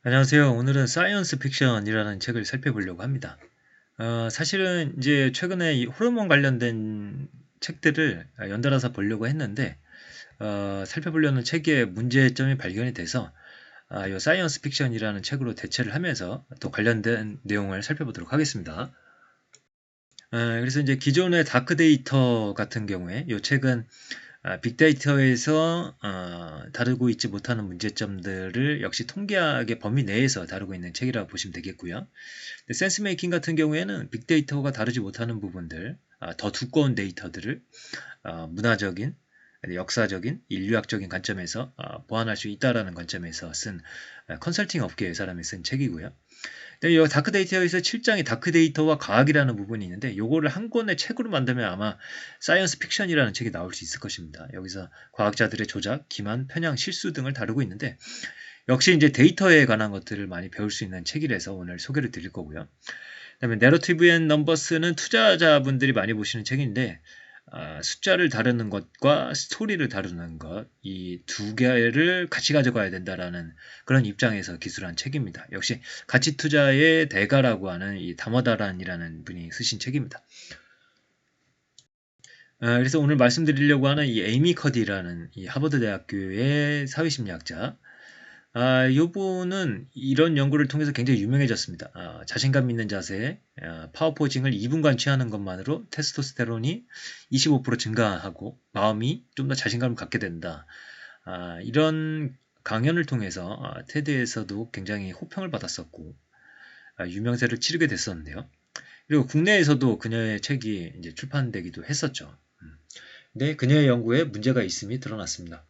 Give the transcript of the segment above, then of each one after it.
안녕하세요. 오늘은 사이언스 픽션이라는 책을 살펴보려고 합니다. 사실은 이제 최근에 이 호르몬 관련된 책들을 연달아서 보려고 했는데, 살펴보려는 책의 문제점이 발견이 돼서, 이 사이언스 픽션이라는 책으로 대체를 하면서 또 관련된 내용을 살펴보도록 하겠습니다. 그래서 이제 기존의 다크 데이터 같은 경우에 이 책은 빅데이터에서 다루고 있지 못하는 문제점들을 역시 통계학의 범위 내에서 다루고 있는 책이라고 보시면 되겠고요. 센스 메이킹 같은 경우에는 빅데이터가 다루지 못하는 부분들, 더 두꺼운 데이터들을 문화적인, 역사적인, 인류학적인 관점에서 보완할 수 있다라는 관점에서 쓴 컨설팅 업계의 사람이 쓴 책이고요. 이 다크데이터에서 7장이 다크데이터와 과학이라는 부분이 있는데 요거를 한 권의 책으로 만들면 아마 사이언스 픽션이라는 책이 나올 수 있을 것입니다. 여기서 과학자들의 조작, 기만, 편향, 실수 등을 다루고 있는데 역시 이제 데이터에 관한 것들을 많이 배울 수 있는 책이라서 오늘 소개를 드릴 거고요. 그다음에 내러티브 앤 넘버스는 투자자분들이 많이 보시는 책인데 숫자를 다루는 것과 스토리를 다루는 것, 이 두 개를 같이 가져가야 된다라는 그런 입장에서 기술한 책입니다. 역시 가치 투자의 대가라고 하는 이 다머다란이라는 분이 쓰신 책입니다. 그래서 오늘 말씀드리려고 하는 이 에이미 커디라는 이 하버드 대학교의 사회심리학자, 이분은 이런 연구를 통해서 굉장히 유명해졌습니다. 자신감 있는 자세, 파워포징을 2분간 취하는 것만으로 테스토스테론이 25% 증가하고 마음이 좀 더 자신감을 갖게 된다. 이런 강연을 통해서 테드에서도 굉장히 호평을 받았었고 유명세를 치르게 됐었는데요. 그리고 국내에서도 그녀의 책이 이제 출판되기도 했었죠. 근데 그녀의 연구에 문제가 있음이 드러났습니다.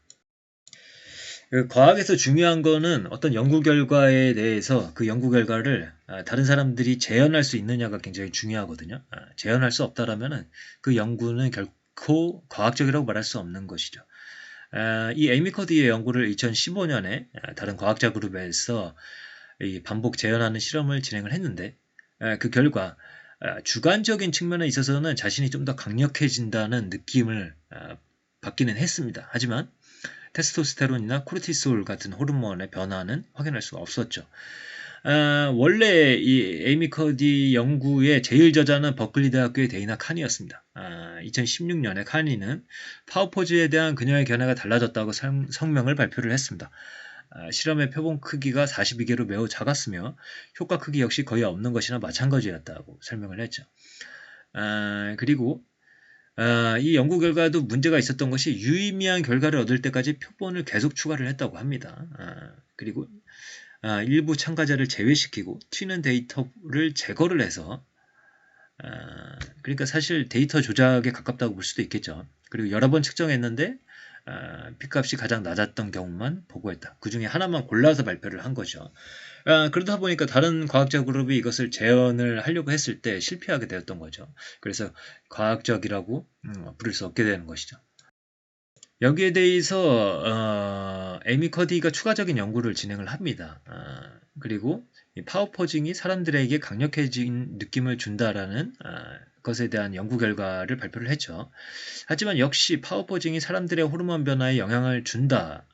그 과학에서 중요한 거는 어떤 연구 결과에 대해서 그 연구 결과를 다른 사람들이 재현할 수 있느냐가 굉장히 중요하거든요. 재현할 수 없다라면은 그 연구는 결코 과학적이라고 말할 수 없는 것이죠. 이 에이미 커디의 연구를 2015년에 다른 과학자 그룹에서 이 반복 재현하는 실험을 진행을 했는데 그 결과 주관적인 측면에 있어서는 자신이 좀 더 강력해진다는 느낌을 받기는 했습니다. 하지만 테스토스테론이나 코르티솔 같은 호르몬의 변화는 확인할 수가 없었죠. 원래 이 에이미 커디 연구의 제일 저자는 버클리 대학교의 데이나 칸이었습니다. 2016년에 칸이는 파워포즈에 대한 그녀의 견해가 달라졌다고 성명을 발표를 했습니다. 실험의 표본 크기가 42개로 매우 작았으며 효과 크기 역시 거의 없는 것이나 마찬가지였다고 설명을 했죠. 그리고 이 연구 결과도 문제가 있었던 것이 유의미한 결과를 얻을 때까지 표본을 계속 추가를 했다고 합니다. 그리고 일부 참가자를 제외시키고 튀는 데이터를 제거를 해서 그러니까 사실 데이터 조작에 가깝다고 볼 수도 있겠죠. 그리고 여러 번 측정했는데 P값이 가장 낮았던 경우만 보고했다. 그 중에 하나만 골라서 발표를 한 거죠. 그러다 보니까 다른 과학자 그룹이 이것을 재현을 하려고 했을 때 실패하게 되었던 거죠. 그래서 과학적이라고 부를 수 없게 되는 것이죠. 여기에 대해서 에이미 커디가 추가적인 연구를 진행을 합니다. 그리고 파워포징이 사람들에게 강력해진 느낌을 준다라는 것에 대한 연구 결과를 발표를 했죠. 하지만 역시 파워포징이 사람들의 호르몬 변화에 영향을 준다.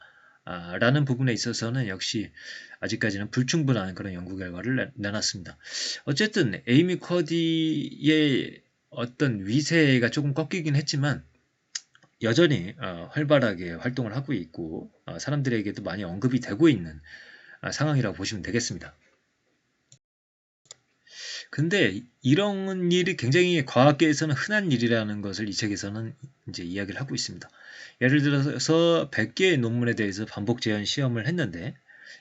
라는 부분에 있어서는 역시 아직까지는 불충분한 그런 연구 결과를 내놨습니다. 어쨌든 에이미 커디의 어떤 위세가 조금 꺾이긴 했지만 여전히 활발하게 활동을 하고 있고 사람들에게도 많이 언급이 되고 있는 상황이라고 보시면 되겠습니다. 근데 이런 일이 굉장히 과학계에서는 흔한 일이라는 것을 이 책에서는 이제 이야기를 하고 있습니다. 예를 들어서 100개의 논문에 대해서 반복 재현 시험을 했는데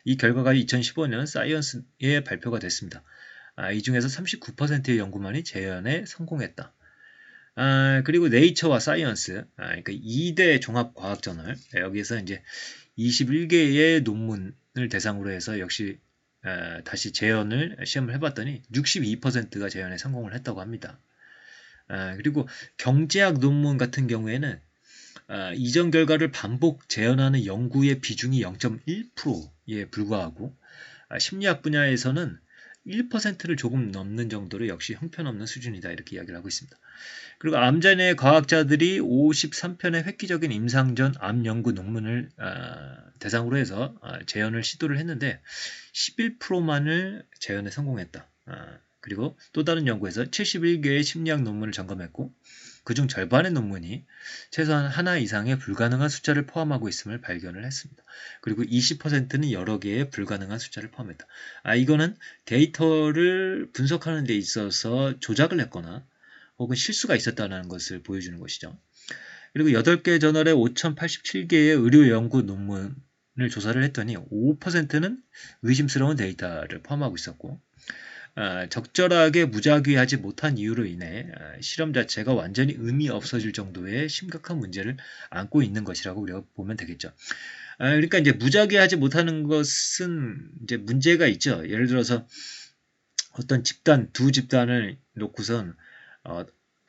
이 결과가 2015년 사이언스에 발표가 됐습니다. 이 중에서 39%의 연구만이 재현에 성공했다. 그리고 네이처와 사이언스, 그러니까 2대 종합과학저널, 여기에서 이제 21개의 논문을 대상으로 해서 역시 다시 재현을 시험을 해봤더니 62%가 재현에 성공을 했다고 합니다. 그리고 경제학 논문 같은 경우에는 이전 결과를 반복 재현하는 연구의 비중이 0.1%에 불과하고 심리학 분야에서는 1%를 조금 넘는 정도로 역시 형편없는 수준이다 이렇게 이야기를 하고 있습니다. 그리고 암전의 과학자들이 53편의 획기적인 임상전 암 연구 논문을 대상으로 해서 재현을 시도를 했는데 11%만을 재현에 성공했다. 그리고 또 다른 연구에서 71개의 심리학 논문을 점검했고 그중 절반의 논문이 최소한 하나 이상의 불가능한 숫자를 포함하고 있음을 발견을 했습니다. 그리고 20%는 여러 개의 불가능한 숫자를 포함했다. 이거는 데이터를 분석하는 데 있어서 조작을 했거나 혹은 실수가 있었다는 것을 보여주는 것이죠. 그리고 8개 저널에 5087개의 의료 연구 논문을 조사를 했더니 5%는 의심스러운 데이터를 포함하고 있었고 적절하게 무작위하지 못한 이유로 인해 실험 자체가 완전히 의미 없어질 정도의 심각한 문제를 안고 있는 것이라고 우리가 보면 되겠죠. 그러니까 이제 무작위하지 못하는 것은 이제 문제가 있죠. 예를 들어서 어떤 집단, 두 집단을 놓고선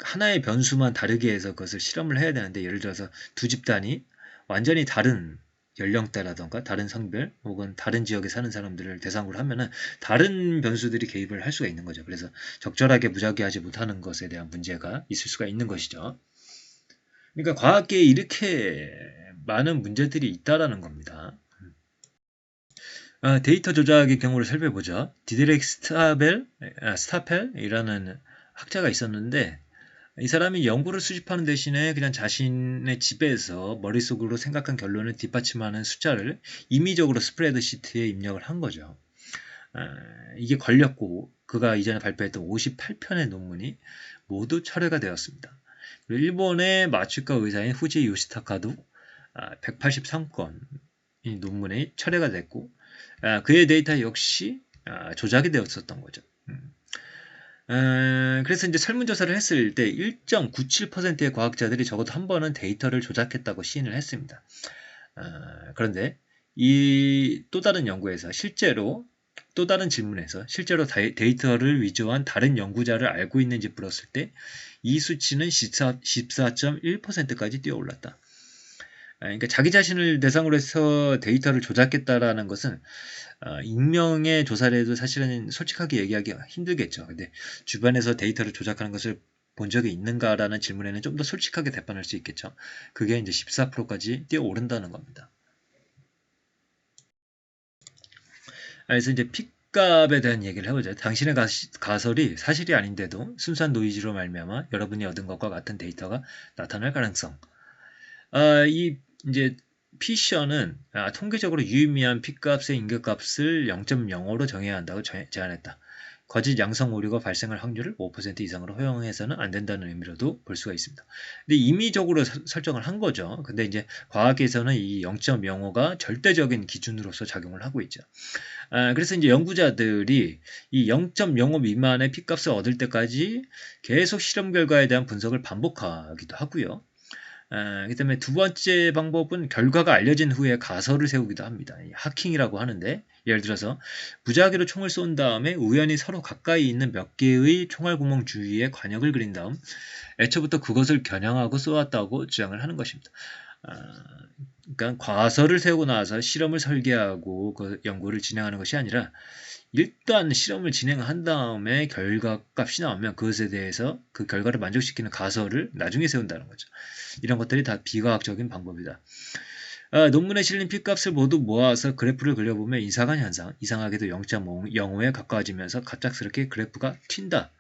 하나의 변수만 다르게 해서 그것을 실험을 해야 되는데 예를 들어서 두 집단이 완전히 다른 연령대라던가 다른 성별 혹은 다른 지역에 사는 사람들을 대상으로 하면은 다른 변수들이 개입을 할 수가 있는 거죠. 그래서 적절하게 무작위하지 못하는 것에 대한 문제가 있을 수가 있는 것이죠. 그러니까 과학계에 이렇게 많은 문제들이 있다라는 겁니다. 데이터 조작의 경우를 살펴보죠. 디데렉 스타펠이라는 학자가 있었는데 이 사람이 연구를 수집하는 대신에 그냥 자신의 집에서 머릿속으로 생각한 결론을 뒷받침하는 숫자를 임의적으로 스프레드시트에 입력을 한 거죠. 이게 걸렸고 그가 이전에 발표했던 58편의 논문이 모두 철회가 되었습니다. 그리고 일본의 마취과 의사인 후지 요시타카도 183건 이 논문이 철회가 됐고 그의 데이터 역시 조작이 되었었던 거죠. 그래서 이제 설문조사를 했을 때 1.97%의 과학자들이 적어도 한 번은 데이터를 조작했다고 시인을 했습니다. 그런데 이 또 다른 연구에서 실제로 또 다른 질문에서 실제로 데이터를 위조한 다른 연구자를 알고 있는지 물었을 때 이 수치는 14.1%까지 뛰어올랐다. 그러니까 자기 자신을 대상으로 해서 데이터를 조작했다라는 것은 익명의 조사를 해도 사실은 솔직하게 얘기하기가 힘들겠죠. 근데 주변에서 데이터를 조작하는 것을 본 적이 있는가라는 질문에는 좀 더 솔직하게 대답할 수 있겠죠. 그게 이제 14%까지 뛰어오른다는 겁니다. 그래서 이제 픽값에 대한 얘기를 해보죠. 당신의 가설이 사실이 아닌데도 순수한 노이즈로 말미암아 여러분이 얻은 것과 같은 데이터가 나타날 가능성. 이 이제 피셔는 통계적으로 유의미한 픽값의 임계값을 0.05로 정해야 한다고 제안했다. 거짓 양성 오류가 발생할 확률을 5% 이상으로 허용해서는 안 된다는 의미로도 볼 수가 있습니다. 근데 임의적으로 설정을 한 거죠. 근데 이제 과학에서는 이 0.05가 절대적인 기준으로서 작용을 하고 있죠. 그래서 이제 연구자들이 이 0.05 미만의 픽값을 얻을 때까지 계속 실험 결과에 대한 분석을 반복하기도 하고요. 그 다음에 두 번째 방법은 결과가 알려진 후에 가설을 세우기도 합니다. 하킹이라고 하는데 예를 들어서 무작위로 총을 쏜 다음에 우연히 서로 가까이 있는 몇 개의 총알구멍 주위에 관역을 그린 다음 애초부터 그것을 겨냥하고 쏘았다고 주장을 하는 것입니다. 그러니까 과설을 세우고 나서 실험을 설계하고 그 연구를 진행하는 것이 아니라 일단 실험을 진행한 다음에 결과값이 나오면 그것에 대해서 그 결과를 만족시키는 가설을 나중에 세운다는 거죠. 이런 것들이 다 비과학적인 방법이다. 논문에 실린 픽값을 모두 모아서 그래프를 그려보면 이상한 현상, 이상하게도 0.05에 가까워지면서 갑작스럽게 그래프가 튄다.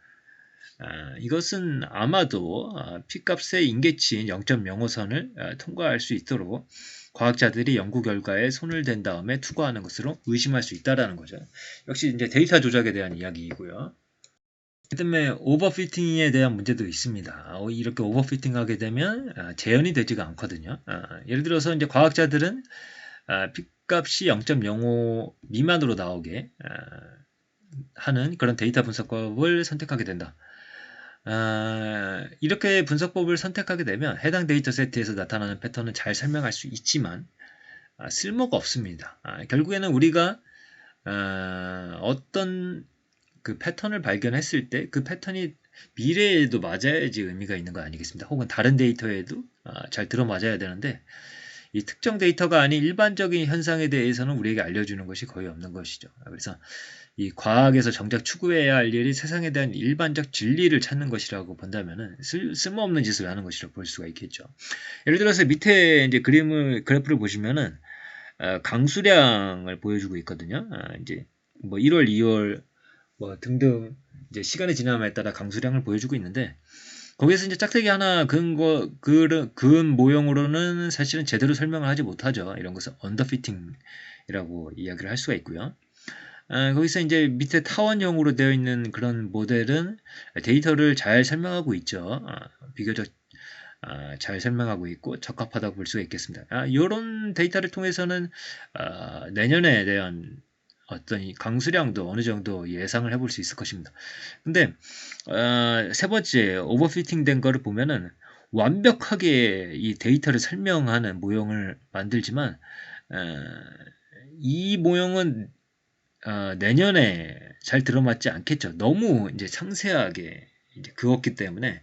이것은 아마도 픽값의 임계치인 0.05선을 통과할 수 있도록 과학자들이 연구 결과에 손을 댄 다음에 투과하는 것으로 의심할 수 있다는 거죠. 역시 이제 데이터 조작에 대한 이야기이고요. 그다음에 오버피팅에 대한 문제도 있습니다. 이렇게 오버피팅하게 되면 재현이 되지가 않거든요. 예를 들어서 이제 과학자들은 픽값이 0.05 미만으로 나오게 하는 그런 데이터 분석법을 선택하게 된다. 이렇게 분석법을 선택하게 되면 해당 데이터 세트에서 나타나는 패턴은 잘 설명할 수 있지만 쓸모가 없습니다. 결국에는 우리가 어떤 그 패턴을 발견했을 때 그 패턴이 미래에도 맞아야지 의미가 있는 거 아니겠습니까? 혹은 다른 데이터에도 잘 들어맞아야 되는데 이 특정 데이터가 아닌 일반적인 현상에 대해서는 우리에게 알려주는 것이 거의 없는 것이죠. 그래서 이 과학에서 정작 추구해야 할 일이 세상에 대한 일반적 진리를 찾는 것이라고 본다면은 쓸모없는 짓을 하는 것이라고 볼 수가 있겠죠. 예를 들어서 밑에 이제 그래프를 보시면은 강수량을 보여주고 있거든요. 이제 뭐 1월, 2월 뭐 등등 이제 시간이 지남에 따라 강수량을 보여주고 있는데 거기에서 이제 짝대기 하나 그은 모형으로는 사실은 제대로 설명을 하지 못하죠. 이런 것은 언더피팅이라고 이야기를 할 수가 있고요. 거기서 이제 밑에 타원형으로 되어 있는 그런 모델은 데이터를 잘 설명하고 있죠. 비교적 잘 설명하고 있고 적합하다고 볼 수가 있겠습니다. 이런 데이터를 통해서는 내년에 대한 어떤 이 강수량도 어느 정도 예상을 해볼 수 있을 것입니다. 근데 세 번째 오버피팅 된 거를 보면은 완벽하게 이 데이터를 설명하는 모형을 만들지만 이 모형은 내년에 잘 들어맞지 않겠죠. 너무 이제 상세하게 이제 그었기 때문에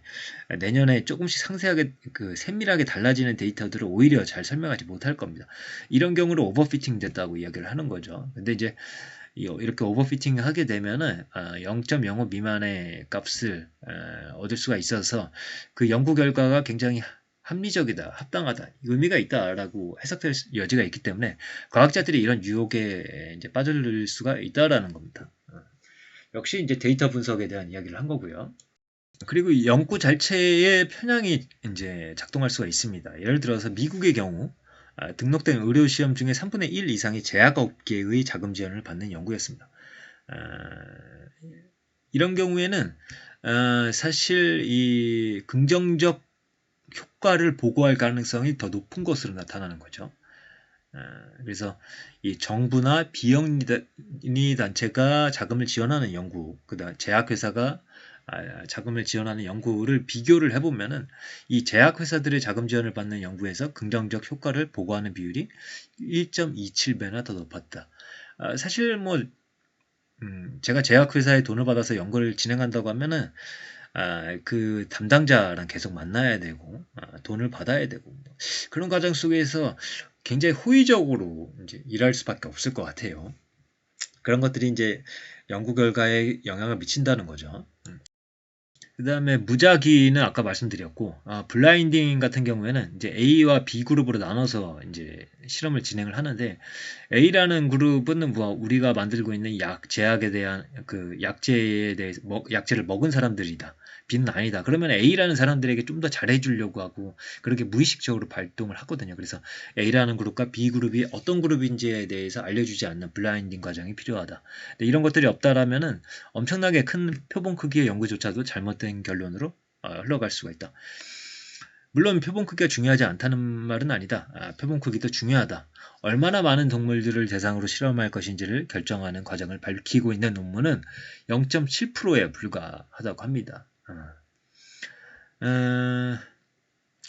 내년에 조금씩 상세하게 세밀하게 달라지는 데이터들을 오히려 잘 설명하지 못할 겁니다. 이런 경우를 오버피팅 됐다고 이야기를 하는 거죠. 근데 이제 이렇게 오버피팅 하게 되면은 0.05 미만의 값을 얻을 수가 있어서 그 연구 결과가 굉장히 합리적이다, 합당하다, 의미가 있다라고 해석될 여지가 있기 때문에 과학자들이 이런 유혹에 이제 빠질 수가 있다라는 겁니다. 역시 이제 데이터 분석에 대한 이야기를 한 거고요. 그리고 이 연구 자체의 편향이 이제 작동할 수가 있습니다. 예를 들어서 미국의 경우 등록된 의료 시험 중에 3분의 1 이상이 제약업계의 자금 지원을 받는 연구였습니다. 이런 경우에는 사실 이 긍정적 효과를 보고할 가능성이 더 높은 것으로 나타나는 거죠. 그래서 이 정부나 비영리 단체가 자금을 지원하는 연구, 그다음 제약회사가 자금을 지원하는 연구를 비교를 해보면은 이 제약회사들의 자금 지원을 받는 연구에서 긍정적 효과를 보고하는 비율이 1.27배나 더 높았다. 사실 뭐 제가 제약회사에 돈을 받아서 연구를 진행한다고 하면은 그 담당자랑 계속 만나야 되고 돈을 받아야 되고 그런 과정 속에서 굉장히 호의적으로 이제 일할 수밖에 없을 것 같아요. 그런 것들이 이제 연구 결과에 영향을 미친다는 거죠. 그 다음에 무작위는 아까 말씀드렸고, 블라인딩 같은 경우에는 이제 A와 B 그룹으로 나눠서 이제 실험을 진행을 하는데, A라는 그룹은 뭐 우리가 만들고 있는 제약에 대한 약제에 대해서 약제를 먹은 사람들이다. B는 아니다. 그러면 A라는 사람들에게 좀 더 잘해주려고 하고 그렇게 무의식적으로 발동을 하거든요. 그래서 A라는 그룹과 B 그룹이 어떤 그룹인지에 대해서 알려주지 않는 블라인딩 과정이 필요하다. 이런 것들이 없다라면은 엄청나게 큰 표본 크기의 연구조차도 잘못된 결론으로 흘러갈 수가 있다. 물론 표본 크기가 중요하지 않다는 말은 아니다. 표본 크기도 중요하다. 얼마나 많은 동물들을 대상으로 실험할 것인지를 결정하는 과정을 밝히고 있는 논문은 0.7%에 불과하다고 합니다.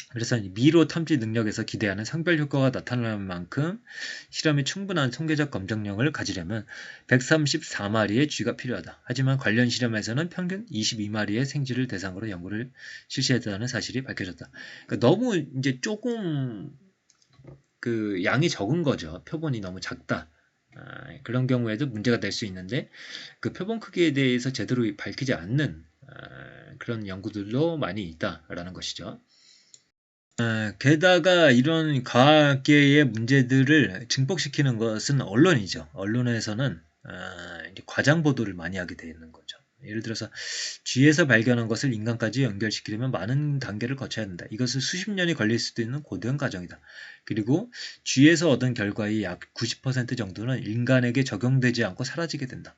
그래서 미로 탐지 능력에서 기대하는 상별 효과가 나타나는 만큼 실험이 충분한 통계적 검증력을 가지려면 134마리의 쥐가 필요하다. 하지만 관련 실험에서는 평균 22마리의 생쥐를 대상으로 연구를 실시했다는 사실이 밝혀졌다. 그러니까 너무 이제 조금 양이 적은 거죠. 표본이 너무 작다. 그런 경우에도 문제가 될 수 있는데 그 표본 크기에 대해서 제대로 밝히지 않는 그런 연구들도 많이 있다라는 것이죠. 게다가 이런 과학계의 문제들을 증폭시키는 것은 언론이죠. 언론에서는 과장 보도를 많이 하게 되는 거죠. 예를 들어서 쥐에서 발견한 것을 인간까지 연결시키려면 많은 단계를 거쳐야 한다. 이것은 수십 년이 걸릴 수도 있는 고된 과정이다. 그리고 쥐에서 얻은 결과의 약 90% 정도는 인간에게 적용되지 않고 사라지게 된다.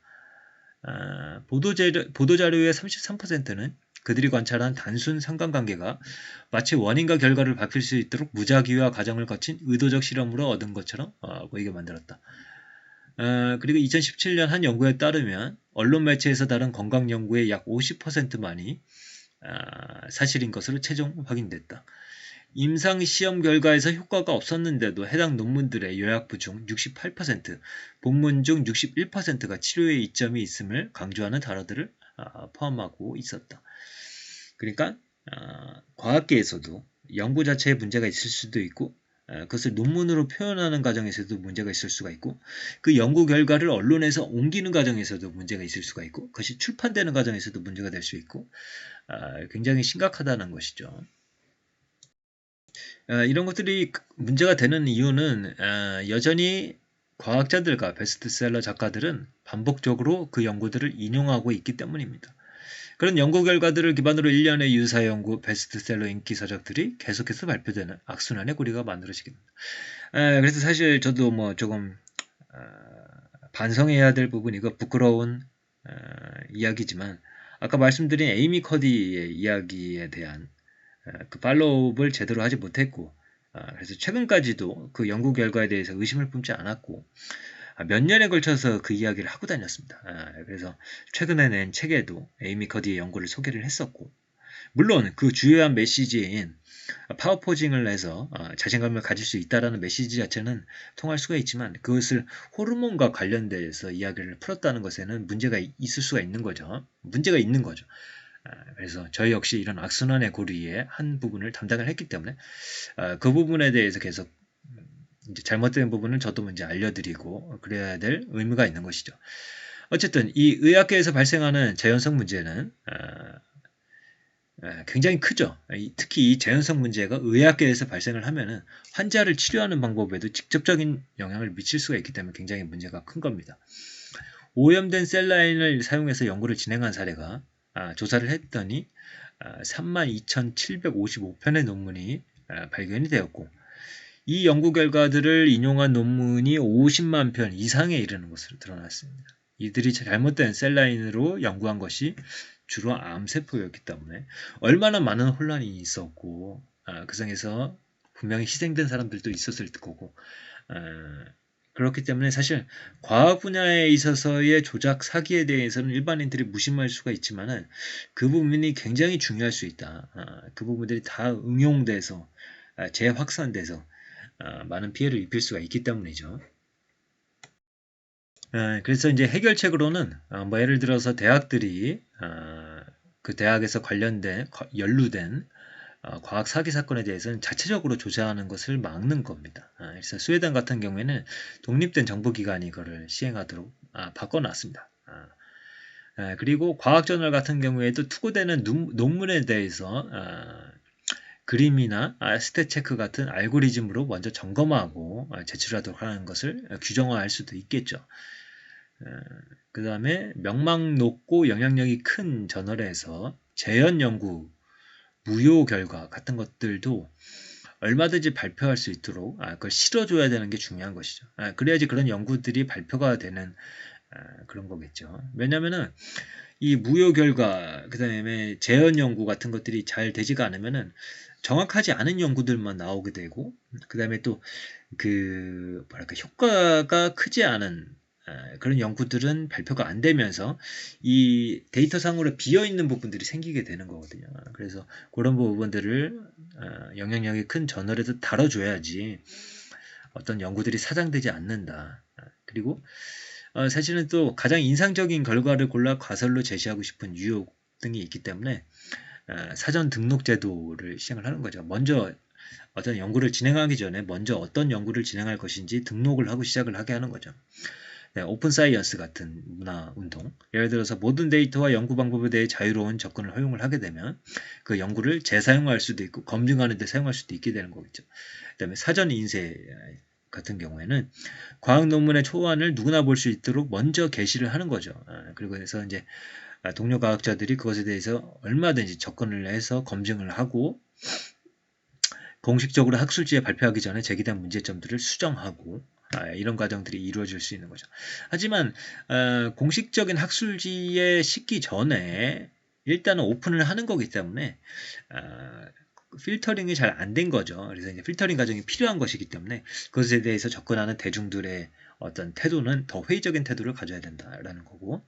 보도자료의 33%는 그들이 관찰한 단순 상관관계가 마치 원인과 결과를 밝힐 수 있도록 무작위와 과정을 거친 의도적 실험으로 얻은 것처럼 보이게 만들었다. 그리고 2017년 한 연구에 따르면 언론 매체에서 다룬 건강 연구의 약 50%만이 사실인 것으로 최종 확인됐다. 임상 시험 결과에서 효과가 없었는데도 해당 논문들의 요약부 중 68%, 본문 중 61%가 치료의 이점이 있음을 강조하는 단어들을 포함하고 있었다. 그러니까 과학계에서도 연구 자체에 문제가 있을 수도 있고 그것을 논문으로 표현하는 과정에서도 문제가 있을 수가 있고 그 연구 결과를 언론에서 옮기는 과정에서도 문제가 있을 수가 있고 그것이 출판되는 과정에서도 문제가 될 수 있고 굉장히 심각하다는 것이죠. 이런 것들이 문제가 되는 이유는 여전히 과학자들과 베스트셀러 작가들은 반복적으로 그 연구들을 인용하고 있기 때문입니다. 그런 연구 결과들을 기반으로 일련의 유사 연구 베스트셀러 인기 서적들이 계속해서 발표되는 악순환의 고리가 만들어지게 됩니다. 그래서 사실 저도 뭐 조금 반성해야 될 부분이고 부끄러운 이야기지만 아까 말씀드린 에이미 커디의 이야기에 대한 그 팔로우업을 제대로 하지 못했고 그래서 최근까지도 그 연구 결과에 대해서 의심을 품지 않았고 몇 년에 걸쳐서 그 이야기를 하고 다녔습니다. 그래서 최근에 낸 책에도 에이미 커디의 연구를 소개를 했었고 물론 그 주요한 메시지인 파워포징을 해서 자신감을 가질 수 있다는 메시지 자체는 통할 수가 있지만 그것을 호르몬과 관련돼서 이야기를 풀었다는 것에는 문제가 있을 수가 있는 거죠. 문제가 있는 거죠. 그래서 저희 역시 이런 악순환의 고리의 한 부분을 담당을 했기 때문에 그 부분에 대해서 계속 이제 잘못된 부분을 저도 먼저 알려드리고 그래야 될 의무가 있는 것이죠. 어쨌든 이 의학계에서 발생하는 재현성 문제는 굉장히 크죠. 특히 이 재현성 문제가 의학계에서 발생을 하면은 환자를 치료하는 방법에도 직접적인 영향을 미칠 수가 있기 때문에 굉장히 문제가 큰 겁니다. 오염된 셀라인을 사용해서 연구를 진행한 사례가 조사를 했더니 32,755편의 논문이 발견이 되었고 이 연구 결과들을 인용한 논문이 50만 편 이상에 이르는 것으로 드러났습니다. 이들이 잘못된 셀라인으로 연구한 것이 주로 암세포였기 때문에 얼마나 많은 혼란이 있었고 그 중에서 분명히 희생된 사람들도 있었을 거고 그렇기 때문에 사실 과학 분야에 있어서의 조작 사기에 대해서는 일반인들이 무심할 수가 있지만은 그 부분이 굉장히 중요할 수 있다. 그 부분들이 다 응용돼서 재확산돼서 많은 피해를 입힐 수가 있기 때문이죠. 그래서 이제 해결책으로는 뭐 예를 들어서 대학들이 그 대학에서 관련된 연루된 과학 사기 사건에 대해서는 자체적으로 조사하는 것을 막는 겁니다. 그래서 스웨덴 같은 경우에는 독립된 정보기관이 이거를 시행하도록 바꿔놨습니다. 그리고 과학저널 같은 경우에도 투고되는 논문에 대해서 그림이나 스탯 체크 같은 알고리즘으로 먼저 점검하고 제출하도록 하는 것을 규정화할 수도 있겠죠. 그 다음에 명망 높고 영향력이 큰 저널에서 재현 연구, 무효 결과 같은 것들도 얼마든지 발표할 수 있도록 그걸 실어줘야 되는 게 중요한 것이죠. 그래야지 그런 연구들이 발표가 되는 그런 거겠죠. 왜냐면은 이 무효 결과, 그 다음에 재현 연구 같은 것들이 잘 되지가 않으면은 정확하지 않은 연구들만 나오게 되고, 그 다음에 또 그 뭐랄까 효과가 크지 않은 그런 연구들은 발표가 안 되면서 이 데이터상으로 비어있는 부분들이 생기게 되는 거거든요. 그래서 그런 부분들을 영향력이 큰 저널에서 다뤄줘야지 어떤 연구들이 사장되지 않는다. 그리고 사실은 또 가장 인상적인 결과를 골라 가설로 제시하고 싶은 유혹 등이 있기 때문에 사전 등록 제도를 시행을 하는 거죠. 먼저 어떤 연구를 진행하기 전에 먼저 어떤 연구를 진행할 것인지 등록을 하고 시작을 하게 하는 거죠. 오픈 사이언스 같은 문화 운동, 예를 들어서 모든 데이터와 연구 방법에 대해 자유로운 접근을 허용을 하게 되면 그 연구를 재사용할 수도 있고 검증하는 데 사용할 수도 있게 되는 거겠죠. 그다음에 사전 인쇄 같은 경우에는 과학 논문의 초안을 누구나 볼 수 있도록 먼저 게시를 하는 거죠. 그리고 해서 이제 동료 과학자들이 그것에 대해서 얼마든지 접근을 해서 검증을 하고 공식적으로 학술지에 발표하기 전에 제기된 문제점들을 수정하고 이런 과정들이 이루어질 수 있는 거죠. 하지만 공식적인 학술지에 싣기 전에 일단은 오픈을 하는 거기 때문에 필터링이 잘 안 된 거죠. 그래서 이제 필터링 과정이 필요한 것이기 때문에 그것에 대해서 접근하는 대중들의 어떤 태도는 더 회의적인 태도를 가져야 된다라는 거고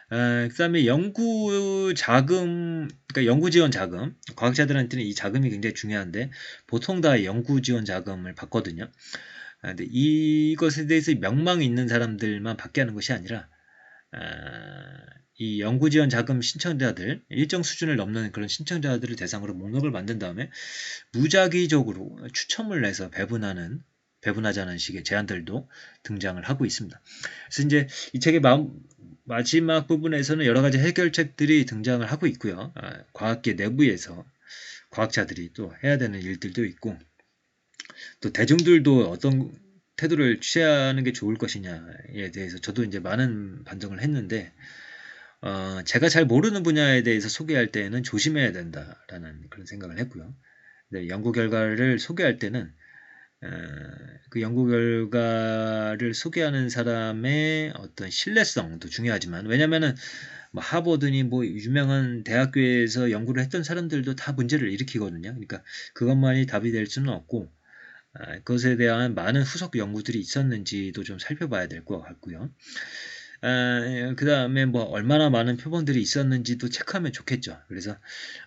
그 다음에 연구 자금, 그러니까 연구 지원 자금, 과학자들한테는 이 자금이 굉장히 중요한데 보통 다 연구 지원 자금을 받거든요. 근데 이것에 대해서 명망이 있는 사람들만 받게 하는 것이 아니라 이 연구지원 자금 신청자들, 일정 수준을 넘는 그런 신청자들을 대상으로 목록을 만든 다음에 무작위적으로 추첨을 해서 배분하자는 식의 제안들도 등장을 하고 있습니다. 그래서 이제 이 책의 마지막 부분에서는 여러 가지 해결책들이 등장을 하고 있고요. 과학계 내부에서 과학자들이 또 해야 되는 일들도 있고, 또 대중들도 어떤 태도를 취하는 게 좋을 것이냐에 대해서 저도 이제 많은 반성을 했는데, 제가 잘 모르는 분야에 대해서 소개할 때는 조심해야 된다라는 그런 생각을 했고요. 네, 연구 결과를 소개할 때는 그 연구 결과를 소개하는 사람의 어떤 신뢰성도 중요하지만, 왜냐면은 뭐 하버드니 뭐 유명한 대학교에서 연구를 했던 사람들도 다 문제를 일으키거든요. 그러니까 그것만이 답이 될 수는 없고, 그것에 대한 많은 후속 연구들이 있었는지도 좀 살펴봐야 될 것 같고요. 그 다음에 뭐 얼마나 많은 표본들이 있었는지도 체크하면 좋겠죠. 그래서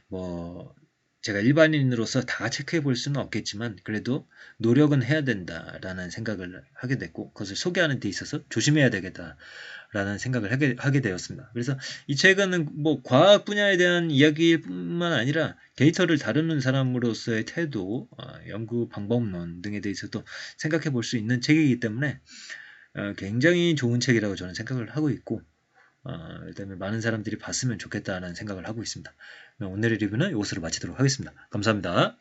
뭐 제가 일반인으로서 다 체크해 볼 수는 없겠지만, 그래도 노력은 해야 된다라는 생각을 하게 됐고, 그것을 소개하는 데 있어서 조심해야 되겠다라는 생각을 하게 되었습니다. 그래서 이 책은 뭐 과학 분야에 대한 이야기일 뿐만 아니라 데이터를 다루는 사람으로서의 태도, 연구 방법론 등에 대해서도 생각해 볼 수 있는 책이기 때문에 굉장히 좋은 책이라고 저는 생각을 하고 있고, 그다음에 많은 사람들이 봤으면 좋겠다는 생각을 하고 있습니다. 오늘의 리뷰는 이것으로 마치도록 하겠습니다. 감사합니다.